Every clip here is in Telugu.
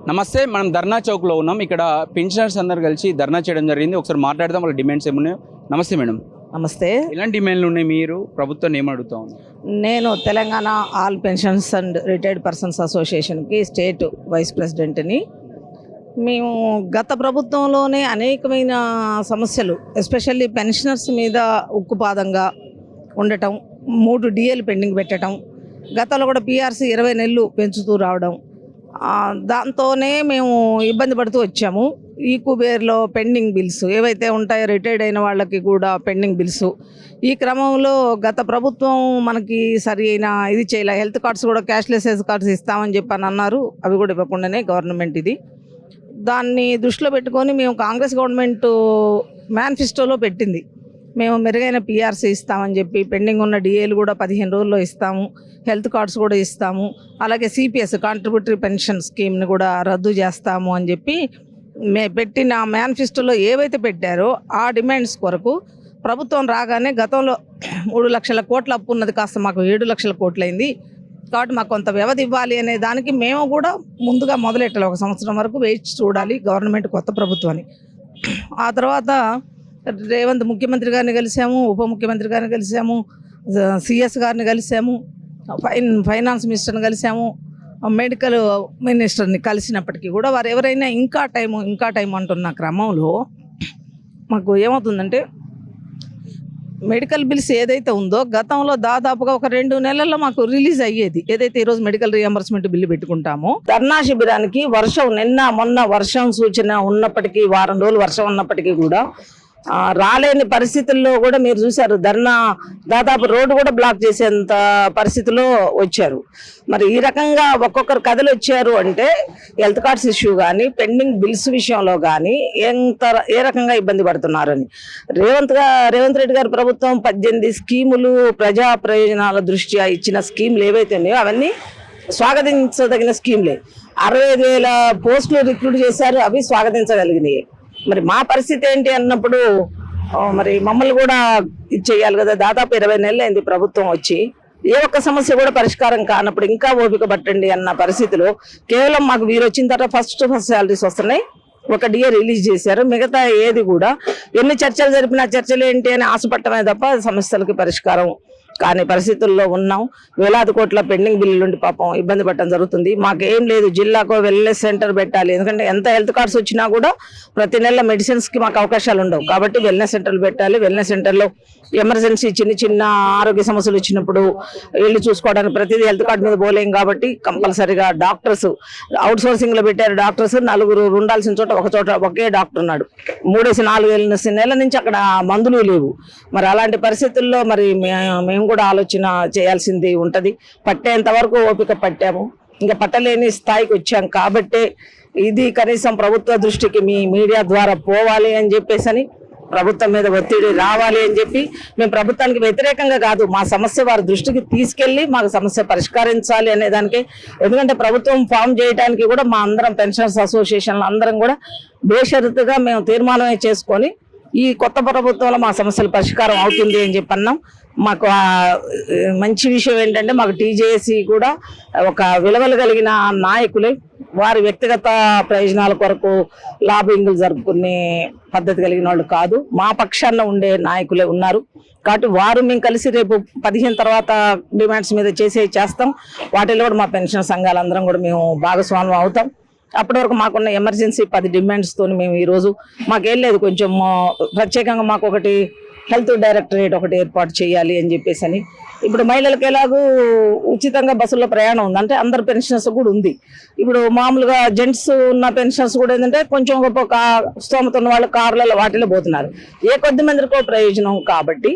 నమస్తే, మనం ధర్నా చౌక్లో ఉన్నాం. ఇక్కడ పెన్షనర్స్ అందరు కలిసి ధర్నా చేయడం జరిగింది. ఒకసారి మాట్లాడదాం, వాళ్ళ డిమాండ్స్ ఏమున్నాయో. నమస్తే మేడం. నమస్తే. ఎలాంటి డిమాండ్లు ఉన్నాయి? మీరు ప్రభుత్వం ఏం అడుగుతా ఉన్నారు? నేను Telangana all pensions and retired persons అసోసియేషన్కి స్టేట్ వైస్ ప్రెసిడెంట్ని. మేము గత ప్రభుత్వంలోనే అనేకమైన సమస్యలు, ఎస్పెషల్లీ పెన్షనర్స్ మీద ఉక్కుపాదంగా ఉండటం, 3 డిఏలు పెండింగ్ పెట్టడం, గతంలో కూడా పిఆర్సీ 20 నెలలు పెంచుతూ రావడం, దాంతోనే మేము ఇబ్బంది పడుతూ వచ్చాము. ఈ కుబేర్లో పెండింగ్ బిల్స్ ఏవైతే ఉంటాయో రిటైర్డ్ అయిన వాళ్ళకి కూడా పెండింగ్ బిల్స్. ఈ క్రమంలో గత ప్రభుత్వం మనకి సరి అయిన ఇది చేయలే. హెల్త్ కార్డ్స్ కూడా క్యాష్లెస్ హెల్త్ కార్డ్స్ ఇస్తామని చెప్పని అన్నారు, అవి కూడా ఇవ్వకుండానే గవర్నమెంట్ ఇది. దాన్ని దృష్టిలో పెట్టుకొని మేము కాంగ్రెస్ గవర్నమెంట్ మేనిఫెస్టోలో పెట్టింది, మేము మెరుగైన పిఆర్సీ ఇస్తామని చెప్పి, పెండింగ్ ఉన్న డిఏలు కూడా 15 రోజుల్లో ఇస్తాము, హెల్త్ కార్డ్స్ కూడా ఇస్తాము, అలాగే సిపిఎస్ కాంట్రిబ్యూటరీ పెన్షన్ స్కీమ్ని కూడా రద్దు చేస్తాము అని చెప్పి పెట్టిన మేనిఫెస్టోలో ఏవైతే పెట్టారో ఆ డిమాండ్స్ కొరకు ప్రభుత్వం రాగానే గతంలో 3 లక్షల కోట్ల అప్పు ఉన్నది కాస్త మాకు 7 లక్షల కోట్లు అయింది. కాబట్టి మాకు కొంత వ్యవధి ఇవ్వాలి అనే దానికి మేము కూడా ముందుగా మొదలెట్టాలి. 1 సంవత్సరం వరకు వేచి చూడాలి గవర్నమెంట్ కొత్త ప్రభుత్వాన్ని. ఆ తర్వాత రేవంత్ ముఖ్యమంత్రి గారిని కలిసాము, ఉప ముఖ్యమంత్రి గారిని కలిసాము, సిఎస్ గారిని కలిసాము, ఫైనాన్స్ మినిస్టర్ని కలిసాము, మెడికల్ మినిస్టర్ని కలిసినప్పటికీ కూడా వారు ఎవరైనా ఇంకా టైం అంటున్న క్రమంలో మాకు ఏమవుతుందంటే, మెడికల్ బిల్స్ ఏదైతే ఉందో గతంలో దాదాపుగా ఒక 2 నెలల్లో మాకు రిలీజ్ అయ్యేది. ఏదైతే ఈరోజు మెడికల్ రియంబర్స్మెంట్ బిల్లు పెట్టుకుంటామో, ధర్నా శిబిరానికి నిన్న మొన్న వర్షం సూచన ఉన్నప్పటికీ, వారం రోజులు వర్షం ఉన్నప్పటికీ కూడా రాలేని పరిస్థితుల్లో కూడా మీరు చూశారు. ధర్నా దాదాపు రోడ్డు కూడా బ్లాక్ చేసేంత పరిస్థితిలో వచ్చారు. మరి ఈ రకంగా ఒక్కొక్కరు కథలు వచ్చారు అంటే హెల్త్ కార్డ్స్ ఇష్యూ కానీ, పెండింగ్ బిల్స్ విషయంలో కానీ ఏ రకంగా ఇబ్బంది పడుతున్నారని. రేవంత్ రెడ్డి గారి ప్రభుత్వం 18 స్కీములు ప్రజా ప్రయోజనాల దృష్ట్యా ఇచ్చిన స్కీములు ఏవైతే ఉన్నాయో అవన్నీ స్వాగతించదగిన స్కీమ్లే. 65,000 పోస్టులు రిక్రూట్ చేశారు, అవి స్వాగతించగలిగినాయి. మరి మా పరిస్థితి ఏంటి అన్నప్పుడు మరి మమ్మల్ని కూడా ఇది చేయాలి కదా. దాదాపు 20 నెలలు అయింది ప్రభుత్వం వచ్చి, ఏ ఒక్క సమస్య కూడా పరిష్కారం కానప్పుడు ఇంకా ఓపిక పట్టండి అన్న పరిస్థితిలో కేవలం మాకు వీరు వచ్చిన తర్వాత ఫస్ట్ శాలరీస్ వస్తున్నాయి, 1 డిఏ రిలీజ్ చేశారు, మిగతా ఏది కూడా ఎన్ని చర్చలు జరిపినా చర్చలు ఏంటి అని ఆశపట్టమే తప్ప సమస్యలకి పరిష్కారం కానీ పరిస్థితుల్లో ఉన్నాం. వేలాది కోట్ల పెండింగ్ బిల్లులు ఉండి పాపం ఇబ్బంది పడటం జరుగుతుంది. మాకేం లేదు, జిల్లాకు వెల్నెస్ సెంటర్ పెట్టాలి. ఎందుకంటే ఎంత హెల్త్ కార్డ్స్ వచ్చినా కూడా ప్రతి నెల మెడిసిన్స్కి మాకు అవకాశాలు ఉండవు. కాబట్టి వెల్నెస్ సెంటర్లు పెట్టాలి. వెల్నెస్ సెంటర్లో ఎమర్జెన్సీ చిన్న ఆరోగ్య సమస్యలు వచ్చినప్పుడు వెళ్ళి చూసుకోవడానికి ప్రతిదీ హెల్త్ కార్డు మీద పోలేం. కాబట్టి కంపల్సరీగా డాక్టర్స్ అవుట్ సోర్సింగ్లో పెట్టారు. డాక్టర్స్ 4 ఉండాల్సిన చోట ఒకే డాక్టర్ ఉన్నాడు. 3-4 నెలల నుంచి అక్కడ మందులు లేవు. మరి అలాంటి పరిస్థితుల్లో మరి మేము కూడా ఆలోచన చేయాల్సింది ఉంటుంది. పట్టేంత వరకు ఓపిక పట్టాము, ఇంకా పట్టలేని స్థాయికి వచ్చాం. కాబట్టే ఇది కనీసం ప్రభుత్వ దృష్టికి మీ మీడియా ద్వారా పోవాలి అని చెప్పేసి, ప్రభుత్వం మీద ఒత్తిడి రావాలి అని చెప్పి, మేము ప్రభుత్వానికి వ్యతిరేకంగా కాదు, మా సమస్య వారి దృష్టికి తీసుకెళ్లి మాకు సమస్య పరిష్కరించాలి అనే దానికి. ఎందుకంటే ప్రభుత్వం ఫామ్ చేయడానికి కూడా మా అందరం పెన్షనర్స్ అసోసియేషన్లు అందరం కూడా బేషరతుగా మేము తీర్మానమే చేసుకొని ఈ కొత్త ప్రభుత్వంలో మా సమస్యలు పరిష్కారం అవుతుంది అని చెప్పి అన్నాం. మాకు మంచి విషయం ఏంటంటే, మాకు టీజేఏసీ కూడా ఒక విలువలు కలిగిన నాయకులే, వారి వ్యక్తిగత ప్రయోజనాల కొరకు లాబింగ్లు జరుపుకునే పద్ధతి కలిగిన వాళ్ళు కాదు, మా పక్షాన ఉండే నాయకులే ఉన్నారు. కాబట్టి వారు మేము కలిసి రేపు 15 తర్వాత డిమాండ్స్ మీద చేస్తాం. వాటిలో కూడా మా పెన్షన్ సంఘాలందరం కూడా మేము భాగస్వామ్యం అవుతాం. అప్పటి వరకు మాకున్న ఎమర్జెన్సీ 10 డిమాండ్స్తో మేము ఈరోజు మాకేం లేదు, కొంచెం ప్రత్యేకంగా మాకు ఒకటి హెల్త్ డైరెక్టరేట్ ఒకటి ఏర్పాటు చేయాలి అని చెప్పేసి. ఇప్పుడు మహిళలకు ఎలాగూ ఉచితంగా బస్సుల్లో ప్రయాణం ఉంది, అంటే అందరు పెన్షనర్స్ కూడా ఉంది. ఇప్పుడు మామూలుగా జెంట్స్ ఉన్న పెన్షనర్స్ కూడా ఏంటంటే కొంచెం గొప్ప స్తోమత ఉన్న వాళ్ళు కార్లలో వాటిలో పోతున్నారు. ఏ కొద్ది మందికో ప్రయోజనం కాబట్టి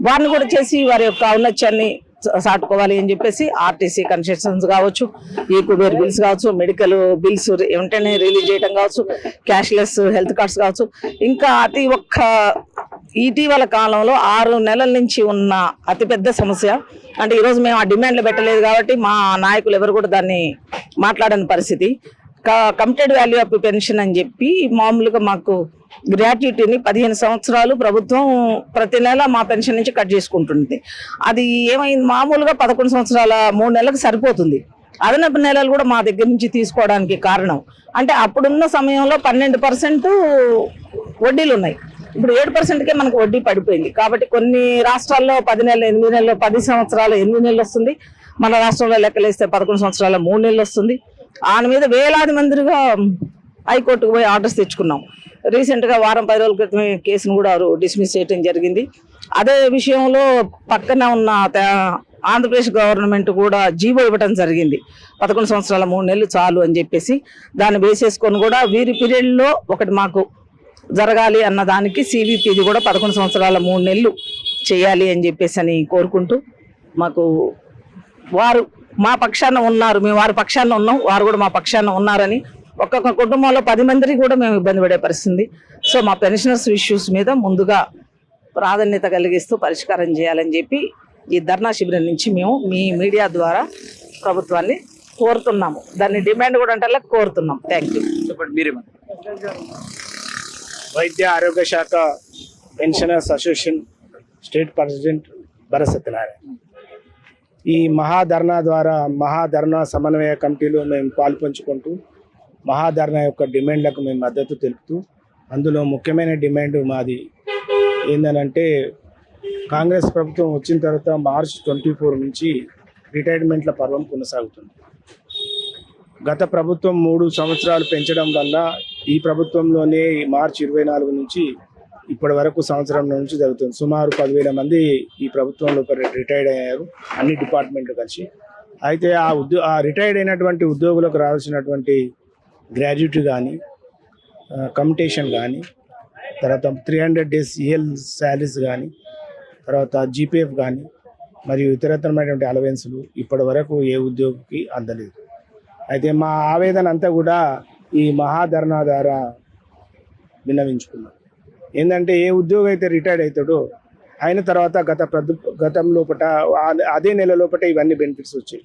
వారిని కూడా చేసి వారి యొక్క ఔన్నత్యాన్ని సాటుకోవాలి అని చెప్పేసి ఆర్టీసీ కన్సెషన్స్ కావచ్చు, ఈ కుబేర్ బిల్స్ కావచ్చు, మెడికల్ బిల్స్ వెంటనే రిలీజ్ చేయడం కావచ్చు, క్యాష్లెస్ హెల్త్ కార్డ్స్ కావచ్చు, ఇంకా ఇటీవల కాలంలో 6 నెలల నుంచి ఉన్న అతిపెద్ద సమస్య అంటే, ఈరోజు మేము ఆ డిమాండ్లు పెట్టలేదు కాబట్టి మా నాయకులు ఎవరు కూడా దాన్ని మాట్లాడని పరిస్థితి. కమిటెడ్ వాల్యూ ఆఫ్ పెన్షన్ అని చెప్పి మామూలుగా మాకు గ్రాట్యుటీని 15 సంవత్సరాలు ప్రభుత్వం ప్రతి నెల మా పెన్షన్ నుంచి కట్ చేసుకుంటుంది. అది ఏమైంది, మామూలుగా 11 సంవత్సరాల 3 నెలలకు సరిపోతుంది. అదనపు నెలలు కూడా మా దగ్గర నుంచి తీసుకోవడానికి కారణం అంటే అప్పుడున్న సమయంలో 12% వడ్డీలు ఉన్నాయి. ఇప్పుడు 7%కే మనకు వడ్డీ పడిపోయింది. కాబట్టి కొన్ని రాష్ట్రాల్లో 10 నెలలు 8 నెలలు 10 సంవత్సరాలు 8 నెలలు వస్తుంది. మన రాష్ట్రంలో లెక్కలేస్తే 11 సంవత్సరాల 3 నెలలు వస్తుంది. ఆయన మీద వేలాది మందిగా హైకోర్టుకు పోయి ఆర్డర్స్ తెచ్చుకున్నాం. రీసెంట్గా వారం 10 రోజుల క్రితమే కేసును కూడా డిస్మిస్ చేయడం జరిగింది. అదే విషయంలో పక్కన ఉన్న ఆంధ్రప్రదేశ్ గవర్నమెంట్ కూడా జీవో ఇవ్వడం జరిగింది. 11 సంవత్సరాల 3 నెలలు చాలు అని చెప్పేసి దాన్ని వేసేసుకొని కూడా వీరి పీరియడ్లో ఒకటి మాకు జరగాలి అన్న దానికి సివిపిది కూడా 11 సంవత్సరాల 3 నెలలు చేయాలి అని చెప్పేసి అని కోరుకుంటూ మాకు వారు మా పక్షాన ఉన్నారు, మేము వారి పక్షాన ఉన్నాం, వారు కూడా మా పక్షాన ఉన్నారని ఒక్కొక్క కుటుంబంలో 10 మందికి కూడా మేము ఇబ్బంది పడే పరిస్థితి. సో మా పెన్షనర్స్ ఇష్యూస్ మీద ముందుగా ప్రాధాన్యత కలిగిస్తూ పరిష్కారం చేయాలని చెప్పి ఈ ధర్నా శిబిరం నుంచి మేము మీ మీడియా ద్వారా ప్రభుత్వాన్ని కోరుతున్నాము. దాన్ని డిమాండ్ కూడా అంటే కోరుతున్నాం. Thank you. చెప్పండి మీరే. వైద్య ఆరోగ్య శాఖ pensioners association state president Bharat Satyanarayana. ఈ మహాధర్నా సమన్వయ కమిటీలో మేము పాల్పంచుకుంటూ మహాధర్నా యొక్క డిమాండ్లకు మేము మద్దతు తెలుపుతూ, అందులో ముఖ్యమైన డిమాండ్ మాది ఏంటంటే కాంగ్రెస్ ప్రభుత్వం వచ్చిన తర్వాత మార్చ్ 24 నుంచి రిటైర్మెంట్ల పర్వం కొనసాగుతుంది. గత ప్రభుత్వం 3 సంవత్సరాలు పెంచడం వల్ల ఈ ప్రభుత్వంలోనే మార్చి 24 నుంచి ఇప్పటి వరకు సంవత్సరం నుంచి జరుగుతుంది. సుమారు 10,000 మంది ఈ ప్రభుత్వంలో రిటైర్డ్ అయ్యారు, అన్ని డిపార్ట్మెంట్లు కలిసి. అయితే ఆ రిటైర్డ్ అయినటువంటి ఉద్యోగులకు రావాల్సినటువంటి గ్రాడ్యుయేట్ కానీ, కమ్యుటేషన్ కానీ, తర్వాత 300 days ఈఎల్ శాలరీస్ కానీ, తర్వాత జీపీఎఫ్ కానీ మరియు ఇతరతరమైనటువంటి అలవెన్సులు ఇప్పటి వరకు ఏ ఉద్యోగికి అందలేదు. అయితే మా ఆవేదన అంతా కూడా ఈ మహాధర్నా ద్వారా విన్నవించుకున్నాం. ఏంటంటే ఏ ఉద్యోగి అయితే రిటైర్డ్ అవుతాడో అయిన తర్వాత గతం లోపల అదే నెల లోపల ఇవన్నీ బెనిఫిట్స్ వచ్చాయి.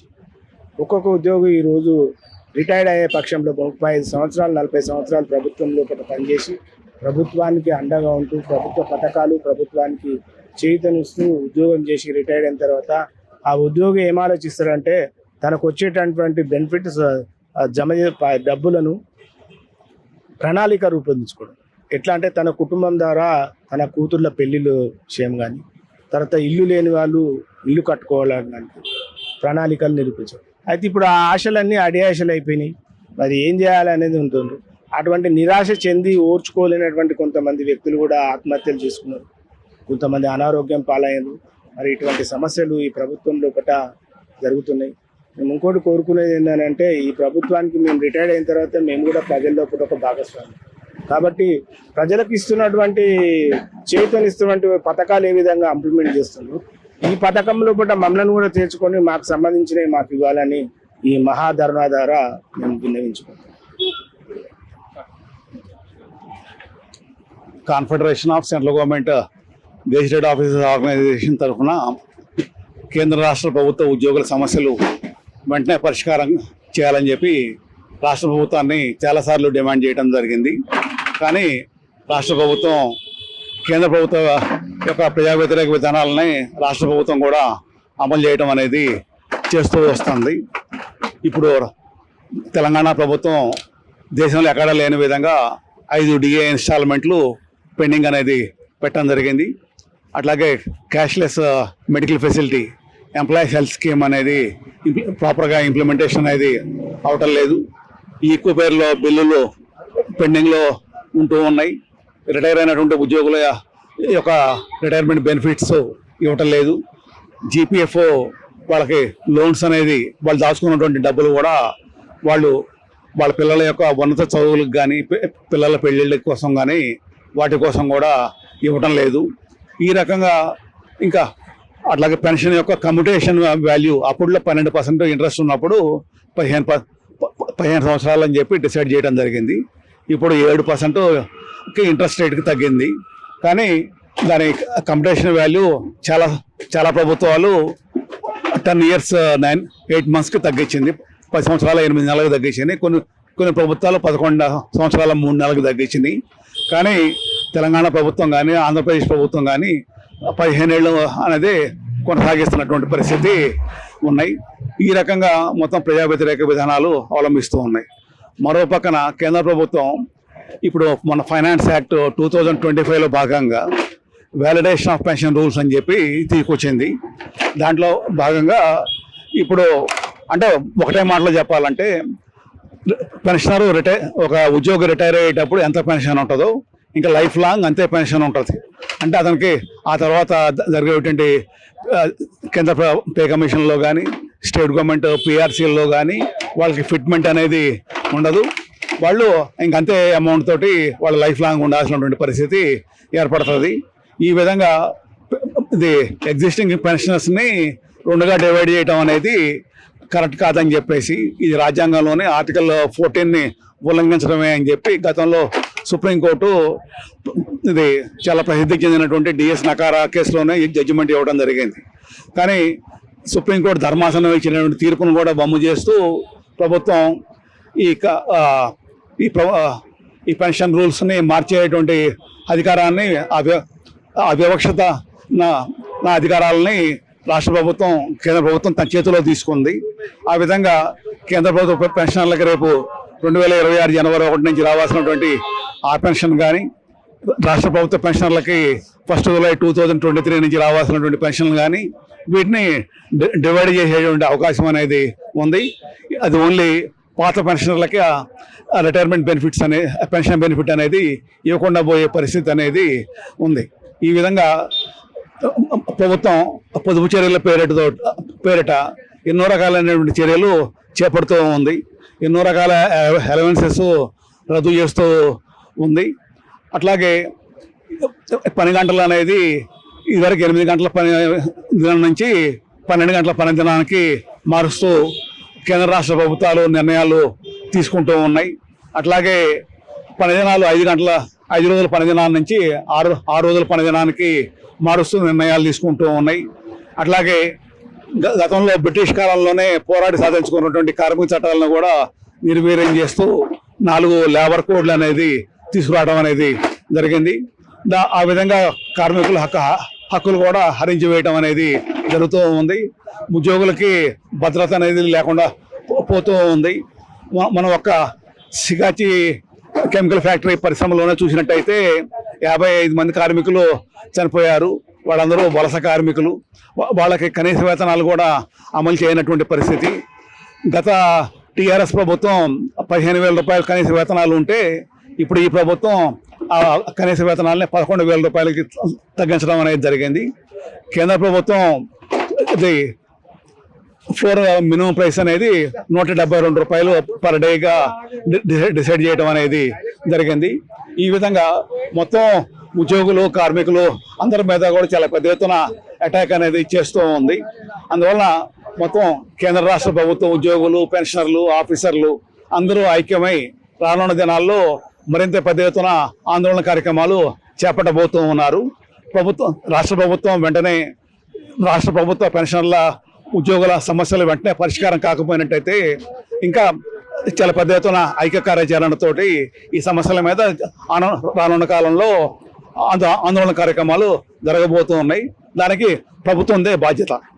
ఒక్కొక్క ఉద్యోగి ఈరోజు రిటైర్డ్ అయ్యే పక్షంలో 35 సంవత్సరాలు 40 సంవత్సరాలు ప్రభుత్వం లోపల పనిచేసి ప్రభుత్వానికి అండగా ఉంటూ ప్రభుత్వ పథకాలు ప్రభుత్వానికి చేతనిస్తూ ఉద్యోగం చేసి రిటైర్డ్ అయిన తర్వాత ఆ ఉద్యోగి ఏం ఆలోచిస్తాడంటే తనకు వచ్చేటటువంటి బెనిఫిట్స్ డబ్బులను ప్రణాళిక రూపొందించుకోవడం. ఎట్లా అంటే తన కుటుంబం ద్వారా తన కూతుర్ల పెళ్ళిళ్ళు విషయం కానీ, తర్వాత ఇల్లు లేని వాళ్ళు ఇల్లు కట్టుకోవాలని ప్రణాళికలు నిరూపించారు. అయితే ఇప్పుడు ఆ ఆశలన్నీ అడియాశలు అయిపోయినాయి. మరి ఏం చేయాలనేది ఉంటుంది. అటువంటి నిరాశ చెంది ఓర్చుకోలేనటువంటి కొంతమంది వ్యక్తులు కూడా ఆత్మహత్యలు చేసుకున్నారు, కొంతమంది అనారోగ్యం పాలయ్యారు. మరి ఇటువంటి సమస్యలు ఈ ప్రభుత్వం లోపల జరుగుతున్నాయి. మేము ఇంకోటి కోరుకునేది ఏంటంటే ఈ ప్రభుత్వానికి మేము రిటైర్డ్ అయిన తర్వాత మేము కూడా ప్రజల లోపల ఒక భాగస్వామి కాబట్టి ప్రజలకు ఇస్తున్నటువంటి చేతనిస్తున్నటువంటి పథకాలు ఏ విధంగా ఇంప్లిమెంట్ చేస్తున్నారు, ఈ పథకం లోపల మమ్మల్ని కూడా చేర్చుకొని మాకు సంబంధించినవి మాకు ఇవ్వాలని ఈ మహాధర్నా ద్వారా మేము విన్నవించుకుంటాం. Confederation of central government gazetted officers organisation తరఫున కేంద్ర రాష్ట్ర ప్రభుత్వ ఉద్యోగుల సమస్యలు వెంటనే పరిష్కారం చేయాలని చెప్పి రాష్ట్ర ప్రభుత్వాన్ని చాలాసార్లు డిమాండ్ చేయడం జరిగింది. కానీ రాష్ట్ర ప్రభుత్వం కేంద్ర ప్రభుత్వ యొక్క ప్రజా వ్యతిరేక విధానాలని రాష్ట్ర ప్రభుత్వం కూడా అమలు చేయడం అనేది చేస్తూ వస్తుంది. ఇప్పుడు తెలంగాణ ప్రభుత్వం దేశంలో ఎక్కడా లేని విధంగా 5 డిఏ ఇన్స్టాల్మెంట్లు పెండింగ్ అనేది పెట్టడం జరిగింది. అట్లాగే cashless medical facility employees health scheme అనేది ప్రాపర్గా ఇంప్లిమెంటేషన్ అనేది అవటం లేదు. ఈ ఎక్కువ పేరులో బిల్లులు పెండింగ్లో ఉంటూ ఉన్నాయి. రిటైర్ అయినటువంటి ఉద్యోగుల యొక్క రిటైర్మెంట్ బెనిఫిట్స్ ఇవ్వటం లేదు. జీపీఎఫ్ వాళ్ళకి లోన్స్ అనేది వాళ్ళు దాచుకున్నటువంటి డబ్బులు కూడా వాళ్ళ పిల్లల యొక్క ఉన్నత చదువులకు కానీ పిల్లల పెళ్ళిళ్ళ కోసం కానీ వాటి కోసం కూడా ఇవ్వటం లేదు. ఈ రకంగా ఇంకా అట్లాగే పెన్షన్ యొక్క కమ్యుటేషన్ వాల్యూ అప్పుడులో 12% ఇంట్రెస్ట్ ఉన్నప్పుడు 15 సంవత్సరాలు అని చెప్పి డిసైడ్ చేయడం జరిగింది. ఇప్పుడు 7%కి ఇంట్రెస్ట్ రేట్కి తగ్గింది. కానీ దాని కమ్యుటేషన్ వాల్యూ చాలా ప్రభుత్వాలు 10 years 8 monthsకి తగ్గించింది. 10 సంవత్సరాల 8 నెలలకు తగ్గించింది. కొన్ని ప్రభుత్వాలు 11 సంవత్సరాల 3 నెలలకు తగ్గించింది. కానీ తెలంగాణ ప్రభుత్వం కానీ ఆంధ్రప్రదేశ్ ప్రభుత్వం కానీ 15 ఏళ్ళు అనేది కొనసాగిస్తున్నటువంటి పరిస్థితి ఉన్నాయి. ఈ రకంగా మొత్తం ప్రజా వ్యతిరేక విధానాలు అవలంబిస్తూ ఉన్నాయి. మరో పక్కన కేంద్ర ప్రభుత్వం ఇప్పుడు మన ఫైనాన్స్ యాక్ట్ 2025లో భాగంగా వ్యాలిడేషన్ ఆఫ్ పెన్షన్ రూల్స్ అని చెప్పి తీసుకొచ్చింది. దాంట్లో భాగంగా ఇప్పుడు అంటే ఒకటే మాటలో చెప్పాలంటే పెన్షనరు ఒక ఉద్యోగి రిటైర్ అయ్యేటప్పుడు ఎంత పెన్షన్ ఉంటుందో ఇంకా లైఫ్ లాంగ్ అంతే పెన్షన్ ఉంటుంది. అంటే అతనికి ఆ తర్వాత జరిగేటువంటి కేంద్ర పే కమిషన్లో కానీ స్టేట్ గవర్నమెంట్ పిఆర్సీల్లో కానీ వాళ్ళకి ఫిట్మెంట్ అనేది ఉండదు. వాళ్ళు ఇంకంతే అమౌంట్ తోటి వాళ్ళ లైఫ్ లాంగ్ ఉండాల్సినటువంటి పరిస్థితి ఏర్పడుతుంది. ఈ విధంగా ఇది ఎగ్జిస్టింగ్ పెన్షనర్స్ని రెండుగా డివైడ్ చేయడం అనేది కరెక్ట్ కాదని చెప్పేసి ఇది రాజ్యాంగంలోనే ఆర్టికల్ 14ని ఉల్లంఘించడమే అని చెప్పి గతంలో సుప్రీంకోర్టు ఇది చాలా ప్రసిద్ధి చెందినటువంటి డిఎస్ నకారా కేసులోనే జడ్జిమెంట్ ఇవ్వడం జరిగింది. కానీ సుప్రీంకోర్టు ధర్మాసనం ఇచ్చినటువంటి తీర్పును కూడా బొమ్మ చేస్తూ ప్రభుత్వం ఈ పెన్షన్ రూల్స్ని మార్చేటువంటి అధికారాన్ని అవివక్షత నా అధికారాలని రాష్ట్ర ప్రభుత్వం కేంద్ర ప్రభుత్వం తన చేతిలో తీసుకుంది. ఆ విధంగా కేంద్ర ప్రభుత్వ పెన్షనర్లకు రేపు 2026 జనవరి 1 నుంచి రావాల్సినటువంటి ఆ పెన్షన్ కానీ రాష్ట్ర ప్రభుత్వ పెన్షనర్లకి 1 జూలై 2023 నుంచి రావాల్సినటువంటి పెన్షన్ కానీ వీటిని డివైడ్ చేసేటువంటి అవకాశం అనేది ఉంది. అది ఓన్లీ పాత పెన్షనర్లకి రిటైర్మెంట్ బెనిఫిట్స్ పెన్షన్ బెనిఫిట్ అనేది ఇవ్వకుండా పోయే పరిస్థితి అనేది ఉంది. ఈ విధంగా ప్రభుత్వం పొదుపు చర్యల పేరిట ఎన్నో రకాలైనటువంటి చర్యలు చేపడుతూ ఉంది. ఎన్నో రకాల అలవెన్సెస్ రద్దు చేస్తూ ఉంది. అట్లాగే పని గంటలు అనేది ఇదివరకు 8 గంటల పని దినం నుంచి 12 గంటల పని దినానికి మారుస్తూ కేంద్ర రాష్ట్ర ప్రభుత్వాలు నిర్ణయాలు తీసుకుంటూ ఉన్నాయి. అట్లాగే పని దినాలు 5 రోజుల పని దినాల నుంచి 6 రోజుల పని దినానికి మారుస్తూ నిర్ణయాలు తీసుకుంటూ ఉన్నాయి. అట్లాగే గతంలో బ్రిటిష్ కాలంలోనే పోరాడి సాధించుకున్నటువంటి కార్మిక చట్టాలను కూడా నిర్వీర్యం చేస్తూ 4 లేబర్ కోడ్లు అనేది తీసుకురావడం అనేది జరిగింది. ఆ విధంగా కార్మికుల హక్కులు కూడా హరించి వేయటం అనేది జరుగుతూ ఉంది. ఉద్యోగులకి భద్రత అనేది లేకుండా పోతూ ఉంది. మనం ఒక్క సిగాచి కెమికల్ ఫ్యాక్టరీ పరిశ్రమలోనే చూసినట్టయితే 55 మంది కార్మికులు చనిపోయారు. వాళ్ళందరూ వలస కార్మికులు. వాళ్ళకి కనీస వేతనాలు కూడా అమలు చేయనటువంటి పరిస్థితి. గత టీఆర్ఎస్ ప్రభుత్వం 15,000 రూపాయలు కనీస వేతనాలు ఉంటే ఇప్పుడు ఈ ప్రభుత్వం ఆ కనీస వేతనాలని 11,000 రూపాయలకి తగ్గించడం అనేది జరిగింది. కేంద్ర ప్రభుత్వం ఇది ఫ్లోర్ మినిమం ప్రైస్ అనేది 172 రూపాయలు పర్ డేగా డిసైడ్ చేయడం అనేది జరిగింది. ఈ విధంగా మొత్తం ఉద్యోగులు కార్మికులు అందరి మీద కూడా చాలా పెద్ద ఎత్తున అటాక్ అనేది చేస్తూ ఉంది. అందువలన మొత్తం కేంద్ర రాష్ట్ర ప్రభుత్వం ఉద్యోగులు పెన్షనర్లు ఆఫీసర్లు అందరూ ఐక్యమై రానున్న దినాల్లో మరింత పెద్ద ఎత్తున ఆందోళన కార్యక్రమాలు చేపట్టబోతూ ఉన్నారు. రాష్ట్ర ప్రభుత్వం వెంటనే రాష్ట్ర ప్రభుత్వ పెన్షనర్ల ఉద్యోగుల సమస్యలు వెంటనే పరిష్కారం కాకపోయినట్టయితే ఇంకా చాలా పెద్ద ఎత్తున ఐక్య కార్యాచరణతోటి ఈ సమస్యల మీద రానున్న కాలంలో ఆందోళన కార్యక్రమాలు జరగబోతూ ఉన్నాయి. దానికి ప్రభుత్వందే బాధ్యత.